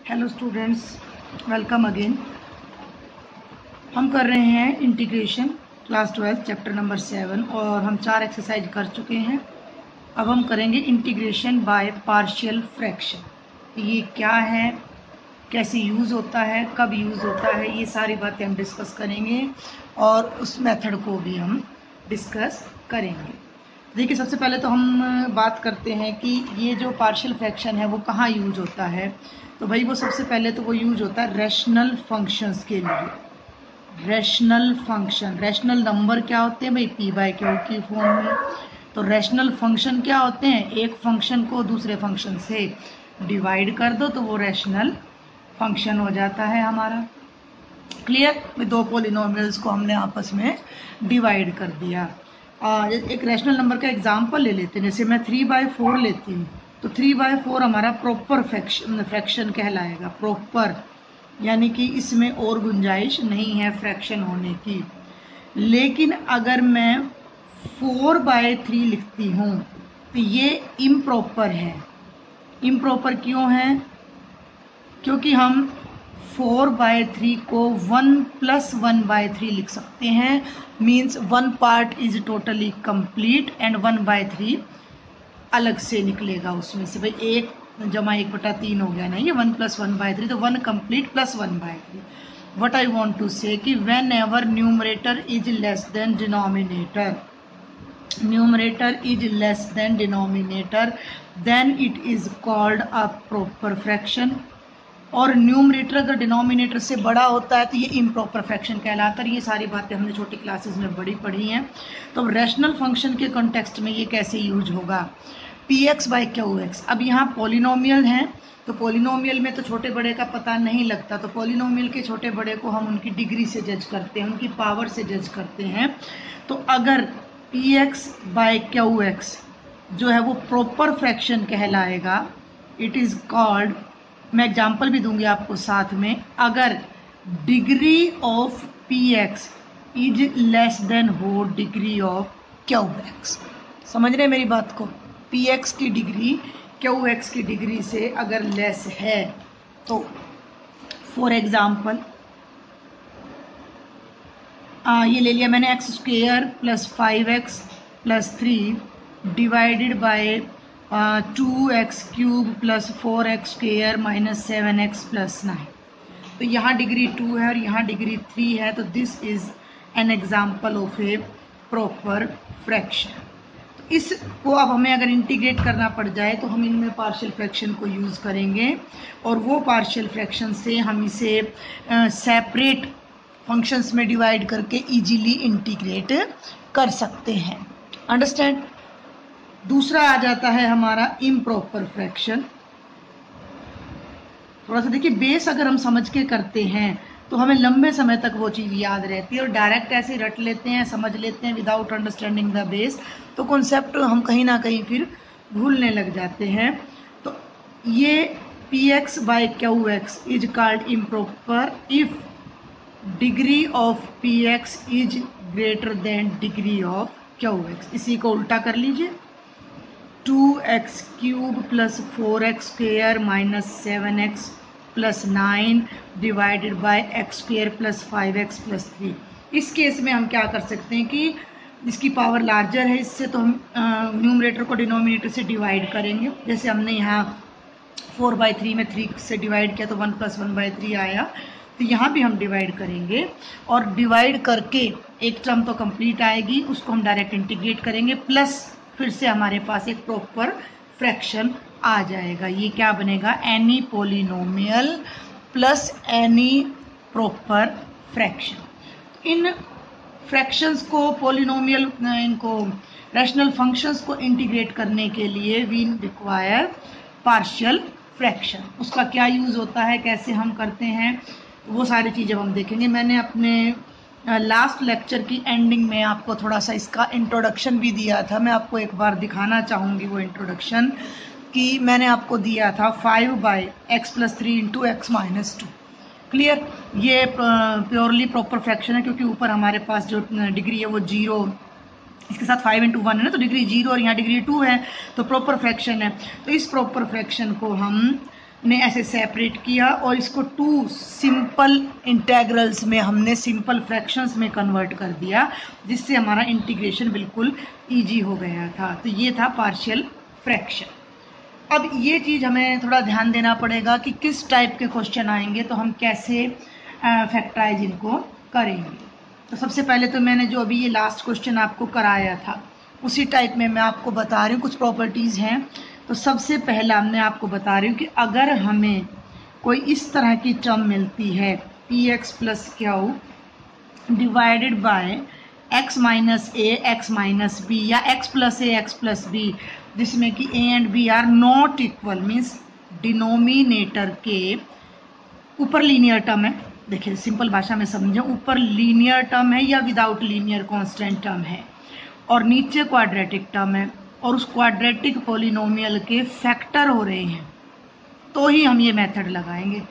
Hello students, welcome again. हम कर रहे हैं इंटीग्रेशन क्लास 12 चैप्टर नंबर 7 और हम 4 एक्सरसाइज कर चुके हैं। अब हम करेंगे इंटीग्रेशन बाय पार्शियल फ्रैक्शन। ये क्या है, कैसे यूज़ होता है, कब यूज़ होता है, ये सारी बातें हम डिस्कस करेंगे और उस मेथड को भी हम डिस्कस करेंगे। देखिए, सबसे पहले तो हम बात करते हैं कि ये जो पार्शियल फ्रैक्शन है वो कहाँ यूज होता है। तो भाई वो सबसे पहले तो वो यूज होता है रैशनल फंक्शंस के लिए। रैशनल फंक्शन, रैशनल नंबर क्या होते हैं भाई, पी बाय क्यू की फॉर्म में। तो रैशनल फंक्शन क्या होते हैं, एक फंक्शन को दूसरे फंक्शन से डिवाइड कर दो तो वो रैशनल फंक्शन हो जाता है हमारा। क्लियर, दो पॉलिनोमियल्स को हमने आपस में डिवाइड कर दिया। एक रैशनल नंबर का एग्जांपल ले लेते हैं। जैसे मैं 3/4 लेती हूँ तो 3/4 हमारा प्रॉपर फ्रैक्शन कहलाएगा। प्रॉपर यानी कि इसमें और गुंजाइश नहीं है फ्रैक्शन होने की। लेकिन अगर मैं 4/3 लिखती हूँ तो ये इम्प्रॉपर है। इम्प्रॉपर क्यों है? क्योंकि हम 4/3 को 1 + 1/3 लिख सकते हैं। Means 1 part is totally complete and 1/3 अलग से निकलेगा उसमें से। भाई 1 जमा 1/3 हो गया ना, ये 1 + 1/3, तो 1 complete plus 1/3। What I want to say कि whenever numerator is less than denominator, numerator is less than denominator, then it is called a proper fraction. और न्यूमरेटर अगर डिनोमिनेटर से बड़ा होता है तो ये इम्प्रॉपर फ्रैक्शन कहलाता है। ये सारी बातें हमने छोटी क्लासेस में बड़ी पढ़ी हैं। तो रैशनल फंक्शन के कॉन्टेक्स्ट में ये कैसे यूज होगा, px/qx। अब यहाँ पॉलिनोमियल हैं तो पॉलिनोमियल में तो छोटे बड़े का पता नहीं लगता, तो पॉलिनोमियल के छोटे बड़े को हम उनकी डिग्री से जज करते हैं, उनकी पावर से जज करते हैं। तो अगर px/qx जो है वो प्रॉपर फ्रैक्शन कहलाएगा, इट इज कॉल्ड, मैं एग्जाम्पल भी दूंगी आपको साथ में, अगर degree of px is less than whole degree of qx। समझ रहे मेरी बात को? px की डिग्री qx की डिग्री से अगर लेस है तो फॉर एग्जाम्पल ये ले लिया मैंने x² + 5x + 3 divided by 2x³ + 4x² - 7x + 9। तो यहाँ डिग्री 2 है और यहाँ डिग्री 3 है, तो this is an example of A proper fraction. तो इसको अब हमें अगर इंटीग्रेट करना पड़ जाए तो हम इनमें पार्शियल फ्रैक्शन को यूज़ करेंगे और वो पार्शियल फ्रैक्शन से हम इसे सेपरेट फंक्शंस में डिवाइड करके इजीली इंटीग्रेट कर सकते हैं। अंडरस्टैंड? दूसरा आ जाता है हमारा इम्प्रॉपर फ्रैक्शन। थोड़ा सा देखिए, बेस अगर हम समझ के करते हैं तो हमें लंबे समय तक वो चीज़ याद रहती है, और डायरेक्ट ऐसे रट लेते हैं, समझ लेते हैं विदाउट अंडरस्टैंडिंग द बेस, तो कॉन्सेप्ट हम कहीं ना कहीं फिर भूलने लग जाते हैं। तो ये px/qx is called improper if degree of px is greater than degree of qx। इसी को उल्टा कर लीजिए, 2x³ + 4x² - 7x + 9 divided by x² + 5x + 3। इस केस में हम क्या कर सकते हैं कि इसकी पावर लार्जर है इससे, तो हम न्यूमरेटर को डिनोमिनेटर से डिवाइड करेंगे। जैसे हमने यहाँ 4/3 में 3 से डिवाइड किया तो 1 + 1/3 आया, तो यहाँ भी हम डिवाइड करेंगे और डिवाइड करके एक टर्म तो कंप्लीट आएगी, उसको हम डायरेक्ट इंटीग्रेट करेंगे, प्लस फिर से हमारे पास एक प्रॉपर फ्रैक्शन आ जाएगा। ये क्या बनेगा, any polynomial plus any proper fraction. इन फ्रैक्शंस को, पॉलिनोमियल, इनको रैशनल फंक्शंस को इंटीग्रेट करने के लिए वी रिक्वायर पार्शियल फ्रैक्शन। उसका क्या यूज़ होता है, कैसे हम करते हैं, वो सारी चीज़ें हम देखेंगे। मैंने अपने लास्ट लेक्चर की एंडिंग में आपको थोड़ा सा इसका इंट्रोडक्शन भी दिया था। मैं आपको एक बार दिखाना चाहूँगी वो इंट्रोडक्शन, कि मैंने आपको दिया था 5/x + 3 × x - 2। क्लियर? ये प्योरली प्रॉपर फ्रैक्शन है क्योंकि ऊपर हमारे पास जो डिग्री है वो 0, इसके साथ 5 × 1 है ना, तो डिग्री 0 और यहाँ डिग्री 2 है, तो प्रॉपर फ्रैक्शन है। तो इस प्रॉपर फ्रैक्शन को हम ने ऐसे सेपरेट किया और इसको 2 सिंपल इंटेग्रल्स में हमने सिंपल फ्रैक्शंस में कन्वर्ट कर दिया, जिससे हमारा इंटीग्रेशन बिल्कुल इजी हो गया था। तो ये था पार्शियल फ्रैक्शन। अब ये चीज़ हमें थोड़ा ध्यान देना पड़ेगा कि किस टाइप के क्वेश्चन आएंगे तो हम कैसे फैक्टराइज इनको करेंगे। तो सबसे पहले तो मैंने जो अभी ये लास्ट क्वेश्चन आपको कराया था उसी टाइप में मैं आपको बता रही हूँ, कुछ प्रॉपर्टीज़ हैं। तो सबसे पहला मैं आपको बता रही हूँ कि अगर हमें कोई इस तरह की टर्म मिलती है P X plus Q divided by X minus A X minus B या X plus A X plus B, जिसमें कि A and B are not equal, means denominator के ऊपर लीनियर टर्म है। देखिए सिंपल भाषा में समझें, ऊपर लीनियर टर्म है या विदाउट लीनियर कांस्टेंट टर्म है और नीचे क्वाड्रेटिक टर्म है और उस क्वाड्रेटिक पॉलिनोमियल के फैक्टर हो रहे हैं, तो ही हम ये मेथड लगाएंगे।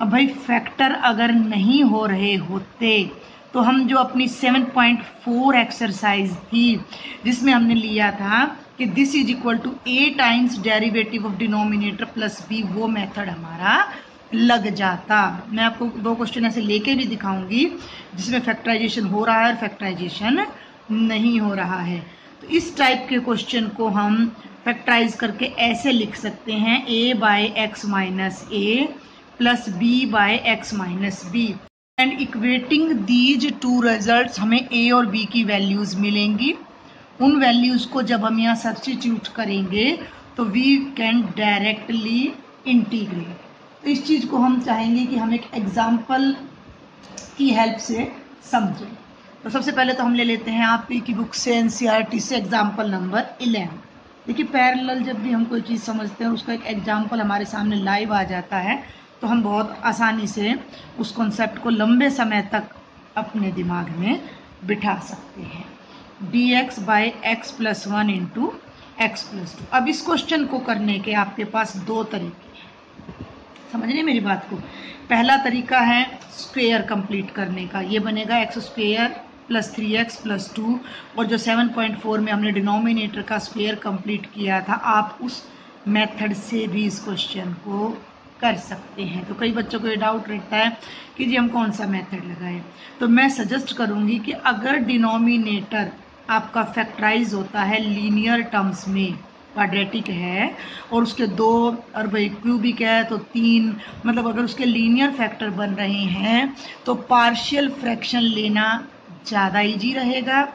अब भाई फैक्टर अगर नहीं हो रहे होते तो हम जो अपनी 7.4 एक्सरसाइज थी जिसमें हमने लिया था कि this is equal to A times derivative of denominator plus B, वो मेथड हमारा लग जाता। मैं आपको 2 क्वेश्चन ऐसे लेके भी दिखाऊंगी जिसमें फैक्टराइजेशन हो रहा है और फैक्टराइजेशन नहीं हो रहा है। तो इस टाइप के क्वेश्चन को हम फैक्टराइज करके ऐसे लिख सकते हैं a by X minus A plus B by X minus B, and equating these 2 results हमें a और b की वैल्यूज मिलेंगी। उन वैल्यूज को जब हम यहाँ सब्स्टिट्यूट करेंगे तो वी कैन डायरेक्टली इंटीग्रेट। तो इस चीज़ को हम चाहेंगे कि हम एक एग्जाम्पल की हेल्प से समझें। तो सबसे पहले तो हम ले लेते हैं आपकी बुक से एनसीईआरटी से एग्जाम्पल नंबर 11। देखिए पैरेलल जब भी हम कोई चीज़ समझते हैं उसका एक एग्जाम्पल हमारे सामने लाइव आ जाता है तो हम बहुत आसानी से उस कॉन्सेप्ट को लंबे समय तक अपने दिमाग में बिठा सकते हैं। dx by x plus 1 into X plus 2। अब इस क्वेश्चन को करने के आपके पास 2 तरीके हैं, समझिए मेरी बात को। पहला तरीका है स्क्वेयर कंप्लीट करने का, ये बनेगा x square plus 3x plus 2, और जो 7.4 में हमने डिनोमिनेटर का स्क्वेयर कंप्लीट किया था, आप उस मेथड से भी इस क्वेश्चन को कर सकते हैं। तो कई बच्चों को ये डाउट रहता है कि जी हम कौन सा मेथड लगाएं, तो मैं सजेस्ट करूँगी कि अगर डिनोमिनेटर आपका फैक्टराइज होता है लीनियर टर्म्स में, क्वाड्रेटिक है और उसके 2 और भाई क्यूबिक है तो 3, मतलब अगर उसके लीनियर फैक्टर बन रहे हैं तो पार्शियल फ्रैक्शन लेना ज़्यादा इजी रहेगा।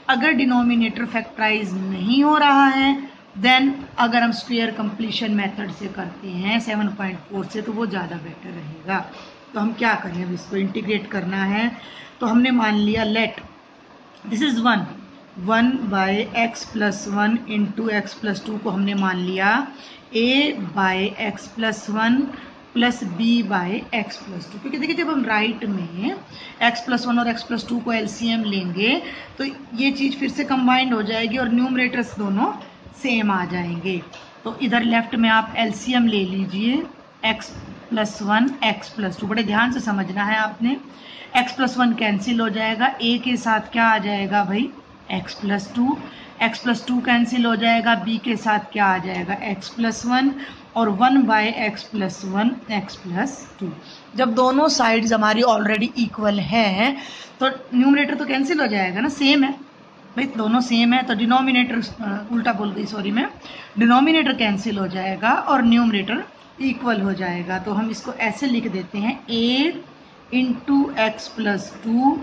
अगर डिनोमिनेटर फैक्टराइज नहीं हो रहा है देन अगर हम स्क्वायर कंप्लीशन मेथड से करते हैं 7.4 से तो वो ज़्यादा बेटर रहेगा। तो हम क्या करें, अब इसको इंटीग्रेट करना है। तो हमने मान लिया let this is 1 by X plus 1 into X plus 2 को हमने मान लिया a by X plus 1 plus B by X plus 2, क्योंकि देखिए जब हम राइट में x प्लस 1 और x प्लस 2 को एलसीएम लेंगे तो ये चीज़ फिर से कंबाइंड हो जाएगी और न्यूमरेटर्स दोनों सेम आ जाएंगे। तो इधर लेफ्ट में आप एलसीएम ले लीजिए x प्लस 1 x प्लस 2, बड़े ध्यान से समझना है आपने। x प्लस 1 कैंसिल हो जाएगा, a के साथ क्या आ जाएगा भाई x plus 2, x plus 2 cancel हो जाएगा, b के साथ क्या आ जाएगा x प्लस 1 और 1 by X plus 1 X plus 2। जब दोनों साइड्स हमारी ऑलरेडी इक्वल है तो न्यूमरेटर तो कैंसिल हो जाएगा ना, सेम है भाई, दोनों सेम है तो डिनोमिनेटर उल्टा बोल गई सॉरी मैं, डिनोमिनेटर कैंसिल हो जाएगा और न्यूमरेटर इक्वल हो जाएगा। तो हम इसको ऐसे लिख देते हैं a into X plus 2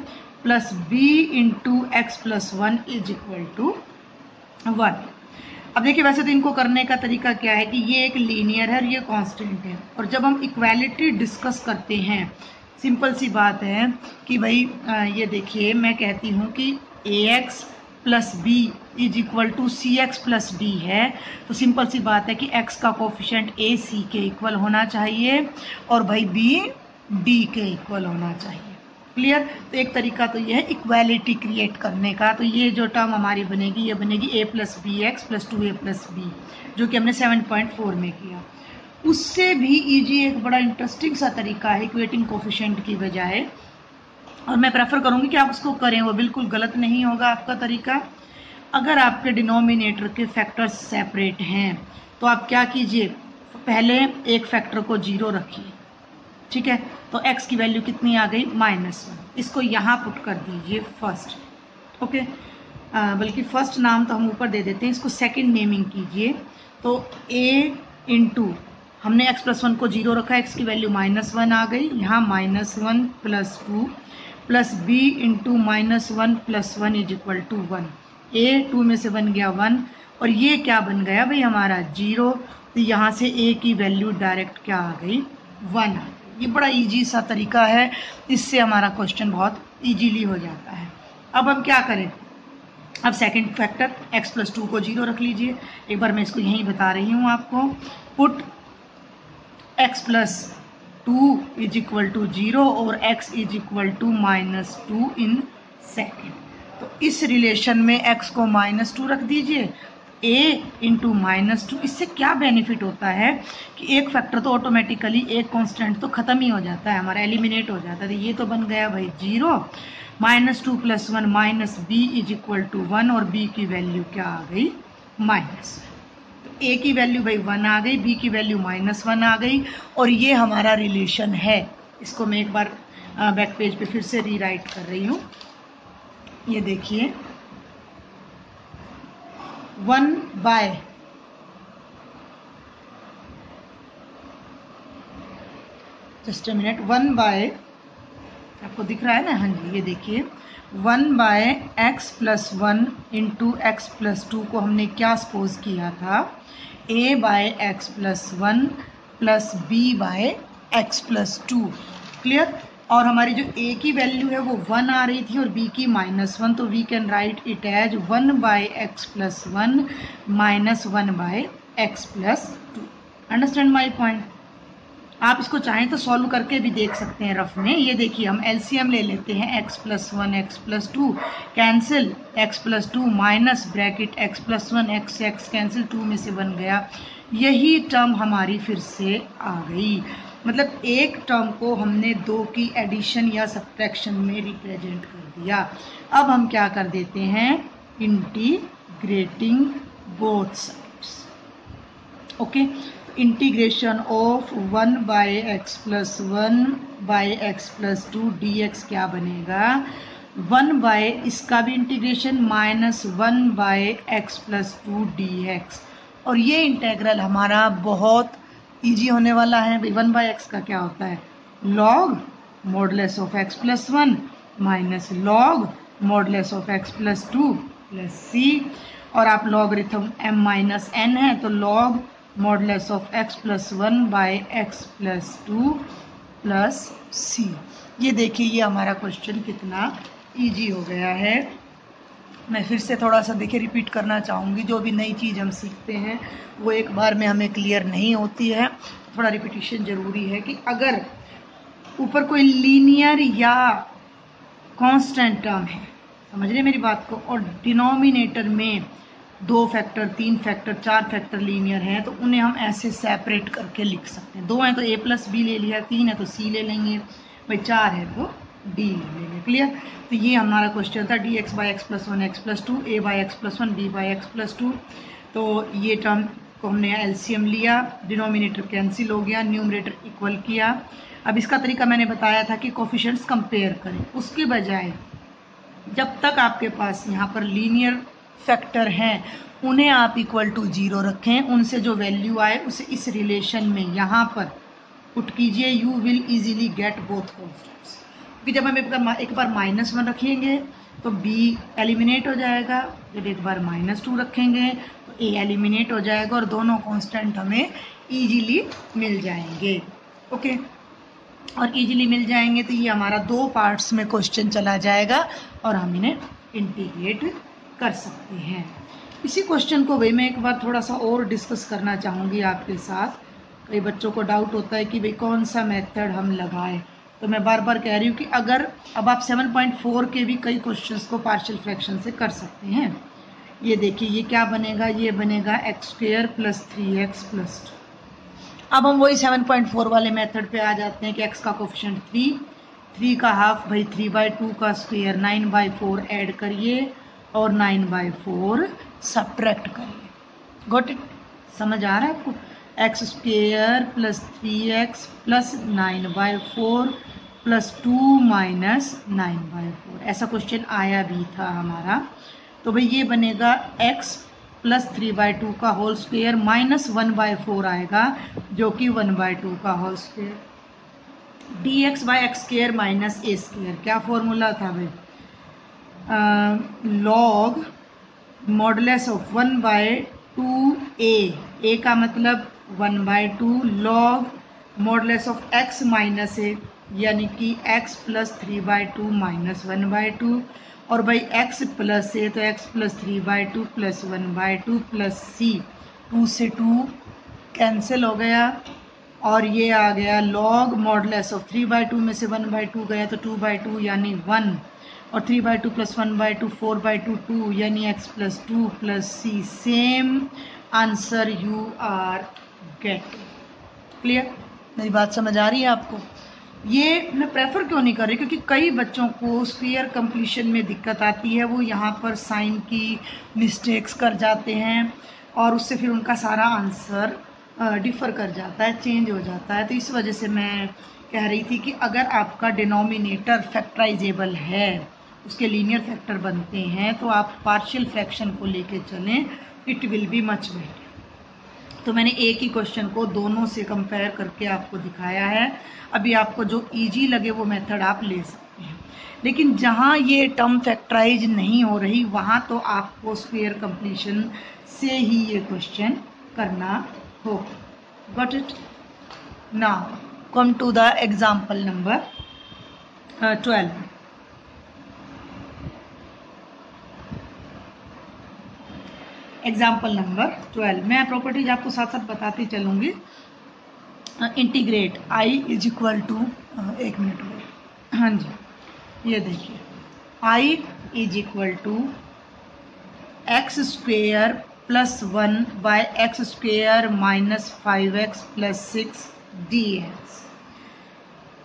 plus b into X plus 1 is equal to 1। अब देखिए वैसे तो इनको करने का तरीका क्या है कि ये एक लीनियर है और ये कांस्टेंट है, और जब हम इक्वालिटी डिस्कस करते हैं सिंपल सी बात है कि भाई ये देखिए मैं कहती हूँ कि ax plus B is equal to C X plus D है, तो सिंपल सी बात है कि x का कोफिशिएंट a c के इक्वल होना चाहिए और भाई b d के इक्वल होना चाहिए। क्लियर। तो एक तरीका तो ये है इक्वालिटी क्रिएट करने का। तो ये जो टर्म हमारी बनेगी ये बनेगी a plus B X plus 2a plus B, जो कि हमने 7.4 में किया। उससे भी इजी एक बड़ा इंटरेस्टिंग सा तरीका है इक्वेटिंग कोफिशिएंट की बजाय, और मैं प्रेफर करूँगी कि आप उसको करें, वो बिल्कुल गलत नहीं होगा आपका तरीका। अगर आपके डिनोमिनेटर के फैक्टर्स सेपरेट हैं तो आप क्या कीजिए, पहले एक फैक्टर को 0 रखिए, ठीक है। तो x की वैल्यू कितनी आ गई? -1। इसको यहाँ पुट कर दीजिए फर्स्ट, ओके। बल्कि फर्स्ट नाम तो हम ऊपर दे देते हैं, इसको सेकंड नेमिंग कीजिए। तो a इंटू हमने x+1 को 0 रखा, x की वैल्यू -1 आ गई, यहाँ -1 + 2 प्लस b इंटू -1 + 1 = 1। a 2 में से बन गया 1 और ये क्या बन गया भाई हमारा 0। तो यहाँ से a की वैल्यू डायरेक्ट क्या आ गई? 1। ये बड़ा इजी सा तरीका है, इससे हमारा क्वेश्चन बहुत इजीली हो जाता है। अब हम क्या करें? अब सेकंड फैक्टर x+2 को 0 रख लीजिए। एक बार मैं इसको यहीं बता रही हूँ आपको। पुट x+2 = 0 और x = -2 इन सेकेंड। तो इस रिलेशन में x को -2 रख दीजिए, a इंटू -2। इससे क्या बेनिफिट होता है कि एक फैक्टर तो ऑटोमेटिकली, एक कांस्टेंट तो खत्म ही हो जाता है हमारा, एलिमिनेट हो जाता है। तो ये तो बन गया भाई 0, -2 + 1 -b = 1 और b की वैल्यू क्या आ गई? -। तो a की वैल्यू भाई 1 आ गई, b की वैल्यू -1 आ गई और ये हमारा रिलेशन है। इसको मैं एक बार बैक पेज पे फिर से रीराइट कर रही हूँ। ये देखिए 1 by just a minute 1 by, आपको दिख रहा है ना? हाँ जी, ये देखिए 1 बाय x+1 इंटू x+2 को हमने क्या सपोज किया था? a by x+1 plus b by x+2। Clear? और हमारी जो a की वैल्यू है वो 1 आ रही थी और b की -1, तो we can write it as 1 by x+1 -1 by x+2। Understand my point? आप इसको चाहें तो सॉल्व करके भी देख सकते हैं रफ में। ये देखिए हम एलसीएम ले लेते हैं, x+1 x+2 cancel, x+2 minus bracket x+1 x cancel, 2 में से बन गया। यही टर्म हमारी फिर से आ गई। मतलब एक टर्म को हमने 2 की एडिशन या सब्ट्रैक्शन में रिप्रेजेंट कर दिया। अब हम क्या कर देते हैं? Integrating both sides, okay. Integration of 1 by x+1 by x+2 dx क्या बनेगा? 1 बाय इसका भी इंटीग्रेशन -1 बाय x+2 dx। और ये इंटेग्रल हमारा बहुत इजी होने वाला है। 1 बाय x का क्या होता है? log modulus of x+1 minus log modulus of x+2 plus c। और आप लॉगरिथम m-n है तो log modulus of x+1 by x+2 plus c। ये देखिए ये हमारा क्वेश्चन कितना इजी हो गया है। मैं फिर से थोड़ा सा देखिए रिपीट करना चाहूँगी। जो भी नई चीज़ हम सीखते हैं वो एक बार में हमें क्लियर नहीं होती है, थोड़ा रिपीटिशन ज़रूरी है। कि अगर ऊपर कोई लीनियर या कांस्टेंट टर्म है, समझ रहे मेरी बात को, और डिनोमिनेटर में 2 फैक्टर 3 फैक्टर 4 फैक्टर लीनियर हैं, तो उन्हें हम ऐसे सेपरेट करके लिख सकते हैं। 2 हैं तो a+b ले लिया, 3 है तो c ले लेंगे, भाई 4 है तो d ले लेंगे। क्लियर? तो ये हमारा क्वेश्चन था dx by x+1 x+2 a by x+1 b by x+2। तो ये टर्म को हमने एलसीएम लिया, डिनोमिनेटर कैंसिल हो गया, न्यूमरेटर इक्वल किया। अब इसका तरीका मैंने बताया था कि कोफिशिएंट्स कंपेयर करें, उसके बजाय जब तक आपके पास यहाँ पर लीनियर फैक्टर हैं उन्हें आप =0 रखें, उनसे जो वैल्यू आए उसे इस रिलेशन में यहाँ पर पुट कीजिए। You will easily get both constants. क्योंकि जब हम एक बार -1 रखेंगे तो b एलिमिनेट हो जाएगा, जब एक बार -2 रखेंगे तो a एलिमिनेट हो जाएगा और दोनों कांस्टेंट हमें इजीली मिल जाएंगे, ओके। और इजीली मिल जाएंगे तो ये हमारा 2 पार्ट्स में क्वेश्चन चला जाएगा और हम इन्हें इंटीग्रेट कर सकते हैं। इसी क्वेश्चन को भाई मैं एक बार थोड़ा सा और डिस्कस करना चाहूँगी आपके साथ। कई बच्चों को डाउट होता है कि भाई कौन सा मेथड हम लगाएं, तो मैं बार बार कह रही हूँ कि अगर अब आप 7.4 के भी कई क्वेश्चंस को पार्शियल फ्रैक्शन से कर सकते हैं। ये देखिए ये क्या बनेगा? ये बनेगा x² + 3x + 2। अब हम वही 7.4 वाले मेथड पे आ जाते हैं कि x का कोफिशिएंट 3 का हाफ भाई 3/2 का स्क्वायर 9/4 ऐड करिए और 9/4 सब्ट्रैक्ट करिए। Got it? समझ आ रहा है आपको? X square plus 3x plus 9/4 plus 2 minus 9/4। ऐसा क्वेश्चन आया भी था हमारा। तो भाई ये बनेगा x प्लस 3/2 का होल स्क्वेयर माइनस 1/4 आएगा जो कि 1/2 का whole square. dx by X square minus A square, क्या फॉर्मूला था भाई? Log modulus of 1/2a, a का मतलब 1/2 log modulus of x minus a, यानी कि x प्लस 3/2 माइनस 1/2, और भाई x प्लस ए तो x plus 3/2 plus 1/2 plus c, 2 से 2 कैंसिल हो गया, और ये आ गया लॉग मॉडुलस ऑफ 3/2 में से 1/2 गया तो 2/2 यानी 1, और 3/2 प्लस 1/2 4/2 2 यानी x plus 2 plus c। Same answer you are get. Clear? मेरी बात समझ आ रही है आपको? ये मैं प्रेफर क्यों नहीं कर रही, क्योंकि कई बच्चों को स्क्वायर कंप्लीशन में दिक्कत आती है, वो यहाँ पर साइन की मिस्टेक्स कर जाते हैं और उससे फिर उनका सारा आंसर डिफ़र कर जाता है, चेंज हो जाता है। तो इस वजह से मैं कह रही थी कि अगर आपका डिनोमिनेटर फैक्टराइजेबल है, उसके लीनियर फैक्टर बनते हैं, तो आप पार्शियल फ्रैक्शन को लेके चलें, it will be much better. तो मैंने एक ही क्वेश्चन को दोनों से कंपेयर करके आपको दिखाया है। अभी आपको जो इजी लगे वो मेथड आप ले सकते हैं, लेकिन जहाँ ये टर्म फैक्टराइज नहीं हो रही वहाँ तो आपको स्क्वायर कंप्लीशन से ही ये क्वेश्चन करना होगा। Got it? Now come to the example number 12। Example number 12 मैं प्रॉपर्टीज आपको साथ साथ बताती चलूँगी। Integrate i is equal to, एक मिनट हो, हाँ जी, ये देखिए i is equal to X square plus 1 by x square minus 5x plus 6 dx।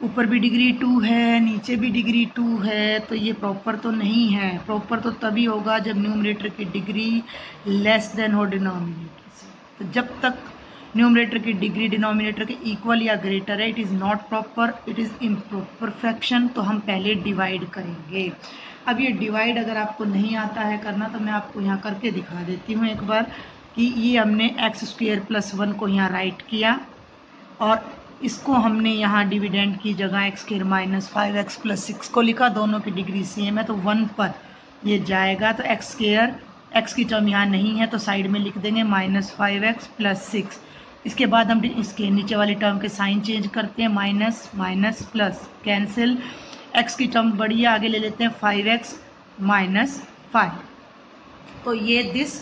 ऊपर भी डिग्री 2 है, नीचे भी डिग्री 2 है, तो ये प्रॉपर तो नहीं है। प्रॉपर तो तभी होगा जब न्यूमरेटर की डिग्री लेस देन हो डिनोमिनेटर से। तो जब तक न्यूमरेटर की डिग्री डिनोमिनेटर के इक्वल या ग्रेटर है, it is not proper, it is improper fraction. तो हम पहले डिवाइड करेंगे। अब ये डिवाइड अगर आपको नहीं आता है करना तो मैं आपको यहाँ करके दिखा देती हूँ एक बार, कि ये हमने एक्स स्क्वेयर प्लस 1 को यहाँ राइट किया और इसको हमने यहाँ डिविडेंड की जगह x square minus 5x plus 6 को लिखा। दोनों की डिग्री सेम है तो 1 पर ये जाएगा, तो एक्स स्क्वायर, एक्स की टर्म यहाँ नहीं है तो साइड में लिख देंगे माइनस 5x प्लस 6। इसके बाद हम इसके नीचे वाली टर्म के साइन चेंज करते हैं, minus minus plus cancel, x की टर्म बड़ी आगे ले लेते हैं 5x माइनस 5। तो ये दिस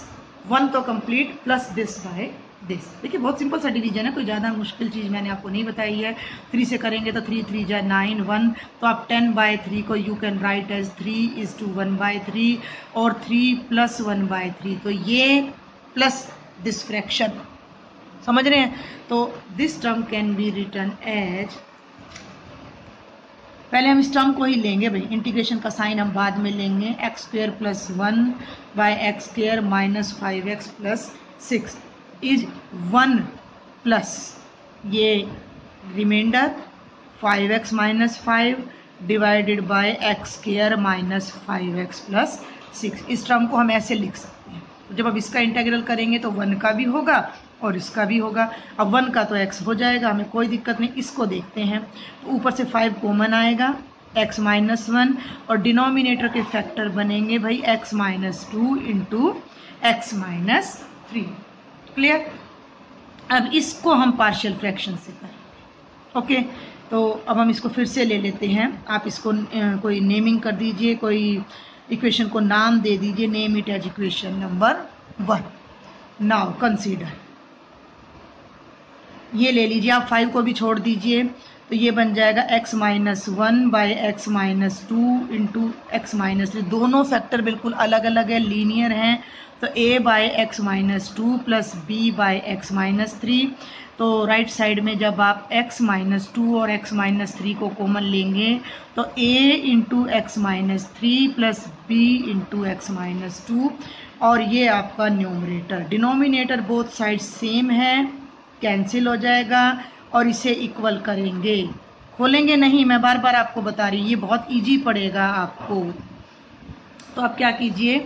1 तो complete plus this by this. देखिए बहुत सिंपल सा डिवीजन है, कोई ज़्यादा मुश्किल चीज़ मैंने आपको नहीं बताई है। 3 से करेंगे तो 3 3 जा 9 1, तो आप 10/3 को यू कैन राइट एज 3:1/3 और 3 प्लस 1/3। तो ये प्लस दिस फ्रैक्शन, समझ रहे हैं? तो this term can be written as, पहले हम इस टर्म को ही लेंगे भाई, इंटीग्रेशन का साइन हम बाद में लेंगे। X square plus 1 by x square minus 5x plus 6 is 1 plus ये reminder 5x minus 5 divided by x square minus 5x plus 6। इस टर्म को हम ऐसे लिख सकते हैं। तो जब अब इसका इंटीग्रल करेंगे तो 1 का भी होगा और इसका भी होगा। अब 1 का तो x हो जाएगा, हमें कोई दिक्कत नहीं। इसको देखते हैं तो ऊपर से 5 कॉमन आएगा, x माइनस 1, और डिनोमिनेटर के फैक्टर बनेंगे भाई x minus 2 into x minus 3। Clear? अब इसको हम पार्शियल फ्रैक्शन से करेंगे। ओके, तो अब हम इसको फिर से ले लेते हैं। आप इसको कोई नेमिंग कर दीजिए, कोई इक्वेशन को नाम दे दीजिए, name it as equation number 1। Now consider, ये ले लीजिए, आप 5 को भी छोड़ दीजिए, तो ये बन जाएगा x minus 1 by x minus 2 into x minus 3। दोनों फैक्टर बिल्कुल अलग अलग है, लीनियर हैं, तो a by x minus 2 plus b by x minus 3। तो राइट साइड में जब आप x माइनस 2 और x माइनस 3 को कॉमन लेंगे तो a into x minus 3 plus b into x minus 2, और ये आपका numerator. Denominator both side same है, कैंसिल हो जाएगा और इसे इक्वल करेंगे, खोलेंगे नहीं, मैं बार बार आपको बता रही हूँ, ये बहुत इजी पड़ेगा आपको। तो आप क्या कीजिए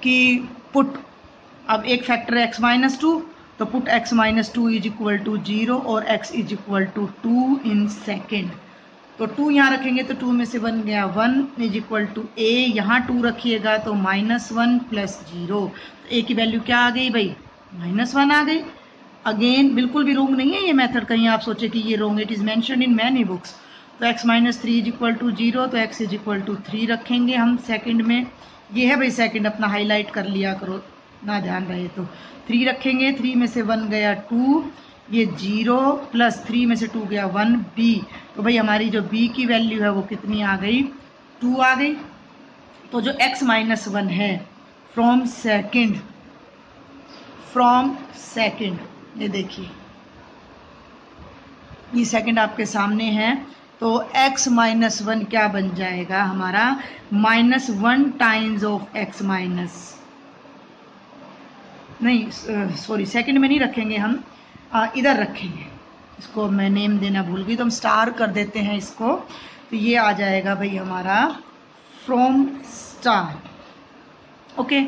कि पुट, अब एक फैक्टर है x-2, तो put x-2 is equal to 0 और x is equal to 2 in second. तो 2 यहाँ रखेंगे तो 2 में से बन गया 1 इज इक्वल टू a, यहाँ 2 रखिएगा तो -1 प्लस 0, तो a की वैल्यू क्या आ गई भाई, -1 आ गई। अगेन बिल्कुल भी रॉन्ग नहीं है ये मेथड, कहीं आप सोचे कि ये wrong, it is mentioned in many books. तो x-3 इज इक्वल टू 0, तो x इज इक्वल टू 3 रखेंगे हम सेकंड में, ये है भाई सेकंड, अपना हाईलाइट कर लिया करो ना ध्यान रहे तो। 3 रखेंगे, 3 में से 1 गया 2, ये 0 प्लस 3 में से 2 गया 1 b, तो भाई हमारी जो b की वैल्यू है वो कितनी आ गई, 2 आ गई। तो जो x-1 है फ्रॉम सेकंड, ये देखिए ये सेकंड आपके सामने है, तो x-1 क्या बन जाएगा हमारा, -1 टाइम्स ऑफ x माइनस, नहीं सॉरी सेकंड में नहीं रखेंगे हम, इधर रखेंगे, इसको मैं नेम देना भूल गई तो हम स्टार कर देते हैं इसको, तो ये आ जाएगा भाई हमारा फ्रॉम स्टार। ओके,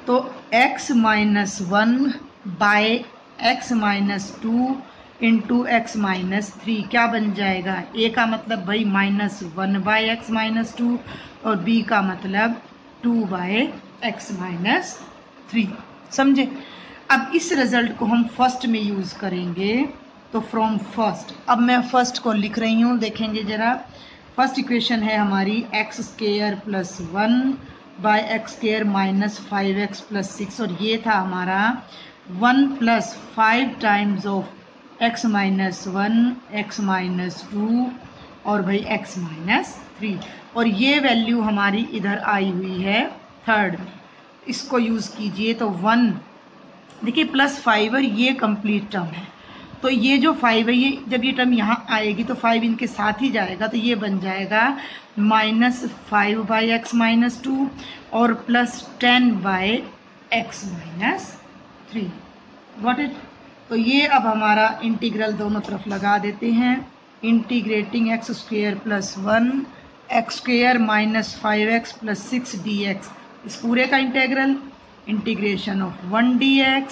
तो x-1 bye x-2 into x-3 क्या बन जाएगा, a का मतलब भाई -1 बाय x-2 और b का मतलब 2 बाय x-3, समझे। अब इस रिजल्ट को हम फर्स्ट में यूज करेंगे, तो फ्रॉम फर्स्ट, अब मैं फर्स्ट को लिख रही हूँ, देखेंगे जरा। फर्स्ट इक्वेशन है हमारी x² + 1 bye x² minus 5x + 6, और ये था हमारा 1 + 5 टाइम्स ऑफ x-1 x-2 और भाई x-3, और ये वैल्यू हमारी इधर आई हुई है थर्ड में, इसको यूज कीजिए। तो 1 देखिए +5 और ये कंप्लीट टर्म है, तो ये जो 5 है, ये जब ये टर्म यहाँ आएगी तो 5 इनके साथ ही जाएगा, तो ये बन जाएगा -5 बाय x-2 और +10 बाय x-3, गॉट इट। तो ये अब हमारा इंटीग्रल दोनों तरफ लगा देते हैं, integrating x² + 1 x² - 5x + 6 dx, इस पूरे का integral, integration of 1 dx,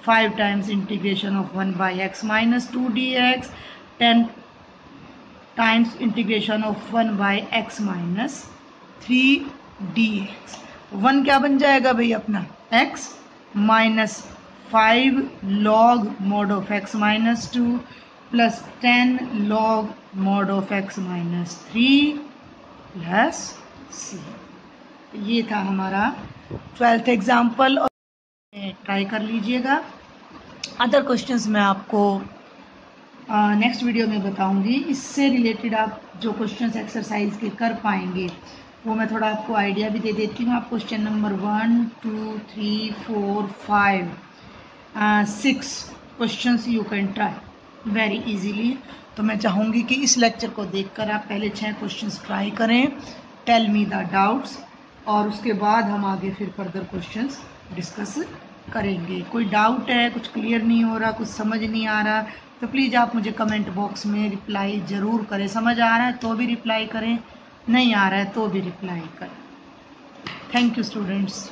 5 times integration of 1 by x-2 dx, 10 times integration of 1 by x-3 dx। 1 क्या बन जाएगा भाई अपना, x -5 log mod of x-2 + 10 log mod of x-3 + c। ये था हमारा 12th एग्जाम्पल, और ट्राई कर लीजिएगा। अदर क्वेश्चंस मैं आपको नेक्स्ट वीडियो में बताऊंगी, इससे रिलेटेड आप जो क्वेश्चंस एक्सरसाइज के कर पाएंगे वो मैं थोड़ा आपको आइडिया भी दे देती हूँ। आप question number 1 2 3 4 5 6 questions you can try very easily. तो मैं चाहूँगी कि इस लेक्चर को देखकर आप पहले 6 क्वेश्चंस ट्राई करें, टेल मी द डाउट्स, और उसके बाद हम आगे फिर फर्दर क्वेश्चंस डिस्कस करेंगे। कोई डाउट है, कुछ क्लियर नहीं हो रहा, कुछ समझ नहीं आ रहा, तो प्लीज़ आप मुझे कमेंट बॉक्स में रिप्लाई ज़रूर करें। समझ आ रहा है तो भी रिप्लाई करें, नहीं आ रहा है तो भी रिप्लाई करें। Thank you students.